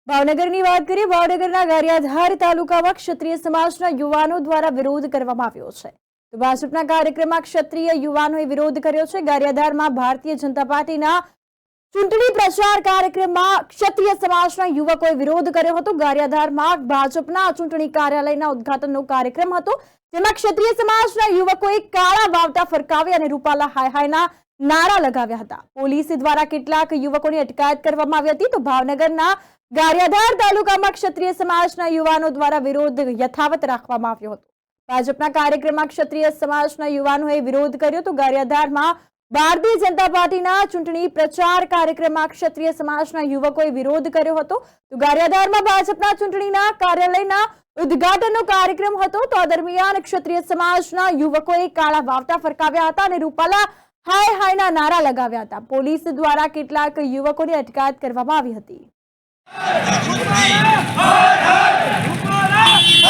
ભાવનગરની વાત કરીએ। ભાવનગરના ગારિયાધાર તાલુકામાં ક્ષત્રિય સમાજના યુવાનો દ્વારા વિરોધ કરવામાં આવ્યો છે। તો ભાજપના કાર્યક્રમમાં ક્ષત્રિય યુવાનોએ વિરોધ કર્યો છે। ગારિયાધારમાં ભારતીય જનતા પાર્ટીના ચૂંટણી પ્રચાર કાર્યક્રમમાં ક્ષત્રિય સમાજના યુવકોએ વિરોધ કર્યો હતો। ગારિયાધારમાં ભાજપના ચૂંટણી કાર્યાલયના ઉદ્ઘાટનનો કાર્યક્રમ હતો, જેમાં ક્ષત્રિય સમાજના યુવકોએ કાળા વાવટા ફરકાવી અને રૂપાલા હાય હાયના નારા લગાવ્યા હતા। પોલીસ દ્વારા કેટલાક યુવકોની અટકાયત કરવામાં આવી હતી। તો ભાવનગરના ગારિયાધાર તાલુકામાં ક્ષત્રિય સમાજના યુવાનો દ્વારા વિરોધ યથાવત રાખવામાં આવ્યો હતો। ભાજપના કાર્યક્રમમાં ક્ષત્રિય સમાજના યુવાનોએ વિરોધ કર્યો। તો ગારિયાધારમાં ભારતીય જનતા પાર્ટીના ચૂંટણી પ્રચાર કાર્યક્રમમાં ક્ષત્રિય સમાજના યુવકોએ વિરોધ કર્યો હતો। તો ગારિયાધારમાં ભાજપના ચૂંટણીના કાર્યાલયના ઉદ્ઘાટનનો કાર્યક્રમ હતો। તો આ દરમિયાન ક્ષત્રિય સમાજના યુવકોએ કાળા વાવટા ફરકાવ્યા હતા અને રૂપાલા હાય હાયના નારા લગાવ્યા હતા। પોલીસ દ્વારા કેટલાક યુવકોની અટકાયત કરવામાં આવી હતી। રૂપાલા